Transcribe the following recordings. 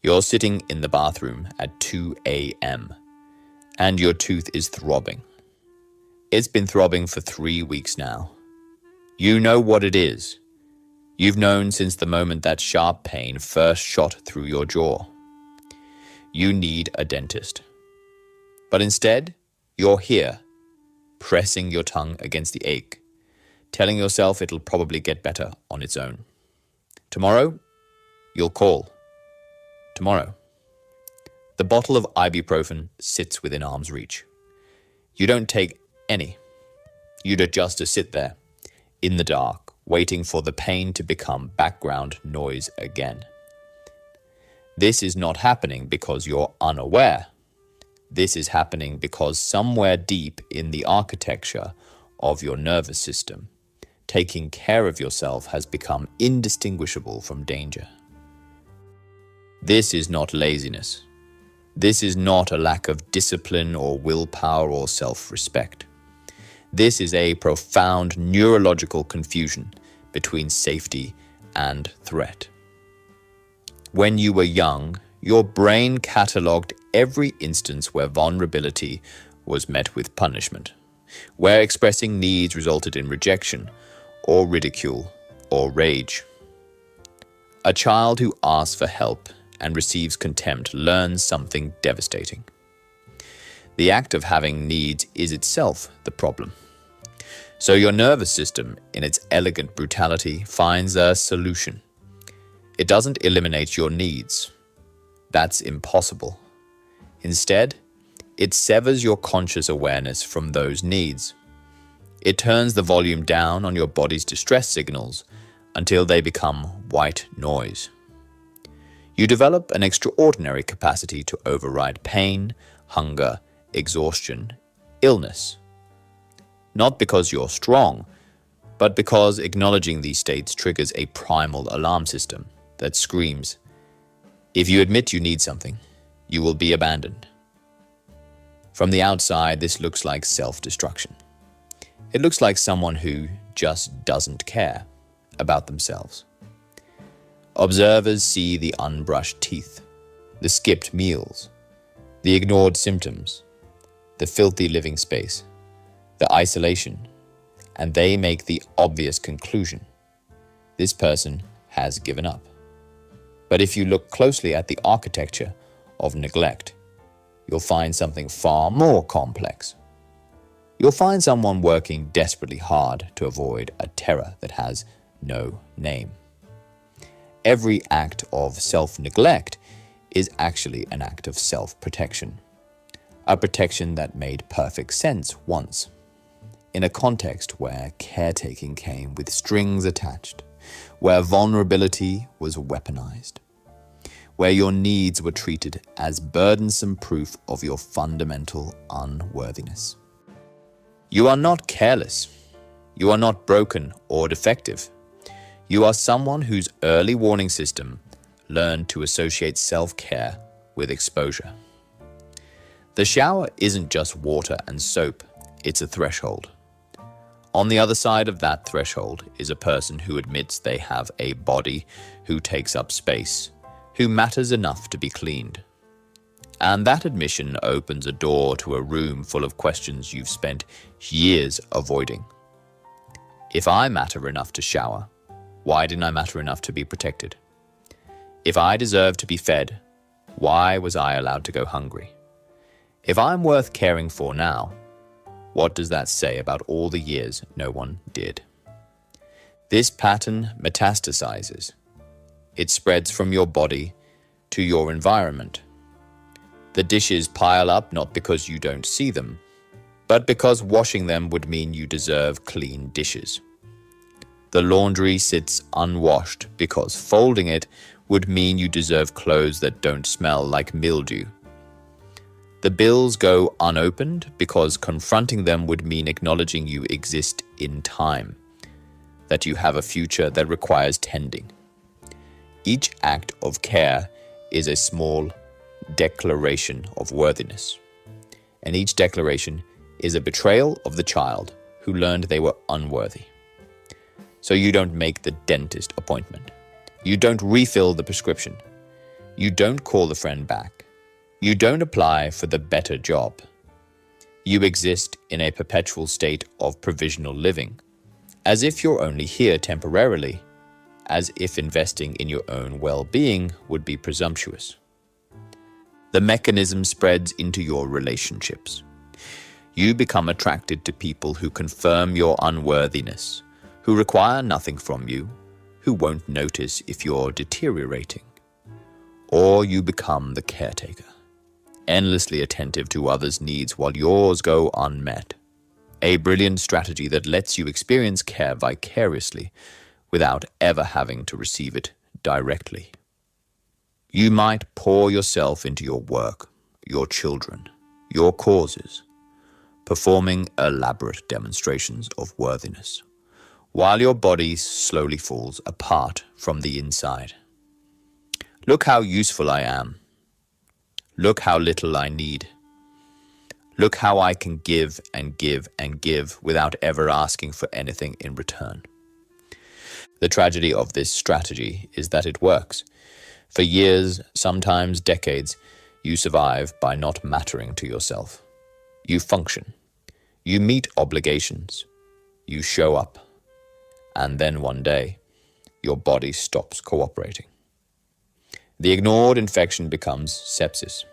You're sitting in the bathroom at 2 a.m. and your tooth is throbbing. It's been throbbing for 3 weeks now. You know what it is. You've known since the moment that sharp pain first shot through your jaw. You need a dentist. But instead, you're here, pressing your tongue against the ache, telling yourself it'll probably get better on its own. Tomorrow, you'll call. Tomorrow. The bottle of ibuprofen sits within arm's reach. You don't take any. You'd just to sit there, in the dark, waiting for the pain to become background noise again. This is not happening because you're unaware. This is happening because somewhere deep in the architecture of your nervous system, taking care of yourself has become indistinguishable from danger. This is not laziness. This is not a lack of discipline or willpower or self-respect. This is a profound neurological confusion between safety and threat. When you were young, your brain catalogued every instance where vulnerability was met with punishment, where expressing needs resulted in rejection or ridicule or rage. A child who asks for help and receives contempt learns something devastating. The act of having needs is itself the problem. So your nervous system, in its elegant brutality, finds a solution. It doesn't eliminate your needs. That's impossible. Instead, it severs your conscious awareness from those needs. It turns the volume down on your body's distress signals until they become white noise. You develop an extraordinary capacity to override pain, hunger, exhaustion, illness. Not because you're strong, but because acknowledging these states triggers a primal alarm system that screams, if you admit you need something, you will be abandoned. From the outside, this looks like self-destruction. It looks like someone who just doesn't care about themselves. Observers see the unbrushed teeth, the skipped meals, the ignored symptoms, the filthy living space, the isolation, and they make the obvious conclusion. This person has given up. But if you look closely at the architecture of neglect, you'll find something far more complex. You'll find someone working desperately hard to avoid a terror that has no name. Every act of self-neglect is actually an act of self-protection, a protection that made perfect sense once, in a context where caretaking came with strings attached, where vulnerability was weaponized, where your needs were treated as burdensome proof of your fundamental unworthiness. You are not careless. You are not broken or defective. You are someone whose early warning system learned to associate self-care with exposure. The shower isn't just water and soap, it's a threshold. On the other side of that threshold is a person who admits they have a body, who takes up space, who matters enough to be cleaned. And that admission opens a door to a room full of questions you've spent years avoiding. If I matter enough to shower, why didn't I matter enough to be protected? If I deserve to be fed, why was I allowed to go hungry? If I'm worth caring for now, what does that say about all the years no one did? This pattern metastasizes. It spreads from your body to your environment. The dishes pile up not because you don't see them, but because washing them would mean you deserve clean dishes. The laundry sits unwashed because folding it would mean you deserve clothes that don't smell like mildew. The bills go unopened because confronting them would mean acknowledging you exist in time, that you have a future that requires tending. Each act of care is a small declaration of worthiness, and each declaration is a betrayal of the child who learned they were unworthy. So you don't make the dentist appointment. You don't refill the prescription. You don't call the friend back. You don't apply for the better job. You exist in a perpetual state of provisional living, as if you're only here temporarily, as if investing in your own well-being would be presumptuous. The mechanism spreads into your relationships. You become attracted to people who confirm your unworthiness, who require nothing from you, who won't notice if you're deteriorating. Or you become the caretaker, endlessly attentive to others' needs while yours go unmet. A brilliant strategy that lets you experience care vicariously without ever having to receive it directly. You might pour yourself into your work, your children, your causes, performing elaborate demonstrations of worthiness, while your body slowly falls apart from the inside. Look how useful I am. Look how little I need. Look how I can give and give and give without ever asking for anything in return. The tragedy of this strategy is that it works. For years, sometimes decades, you survive by not mattering to yourself. You function. You meet obligations. You show up. And then one day, your body stops cooperating. The ignored infection becomes sepsis.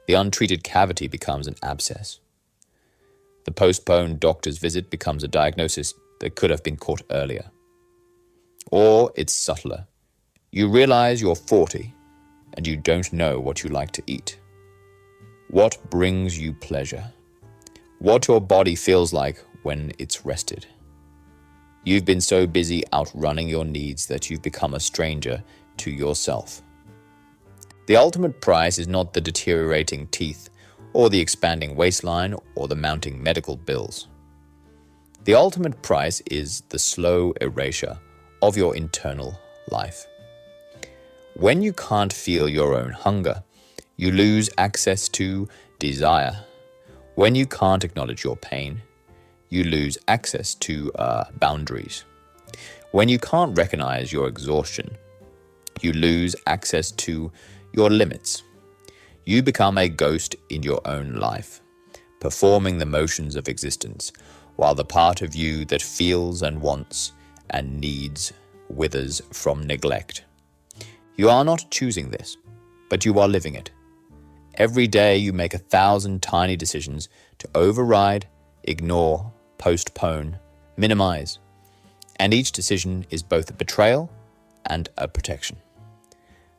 The untreated cavity becomes an abscess. The postponed doctor's visit becomes a diagnosis that could have been caught earlier. Or it's subtler. You realize you're 40 and you don't know what you like to eat. What brings you pleasure? What your body feels like when it's rested. You've been so busy outrunning your needs that you've become a stranger to yourself. The ultimate price is not the deteriorating teeth or the expanding waistline or the mounting medical bills. The ultimate price is the slow erasure of your internal life. When you can't feel your own hunger, you lose access to desire. When you can't acknowledge your pain, you lose access to boundaries. When you can't recognize your exhaustion, you lose access to your limits. You become a ghost in your own life, performing the motions of existence, while the part of you that feels and wants and needs withers from neglect. You are not choosing this, but you are living it. Every day you make 1,000 tiny decisions to override, ignore, postpone, minimize, and each decision is both a betrayal and a protection.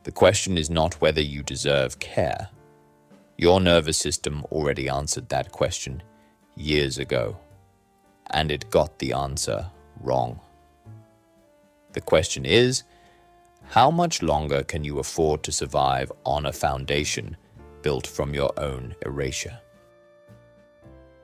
The question is not whether you deserve care. Your nervous system already answered that question years ago, and it got the answer wrong. The question is, how much longer can you afford to survive on a foundation built from your own erasure?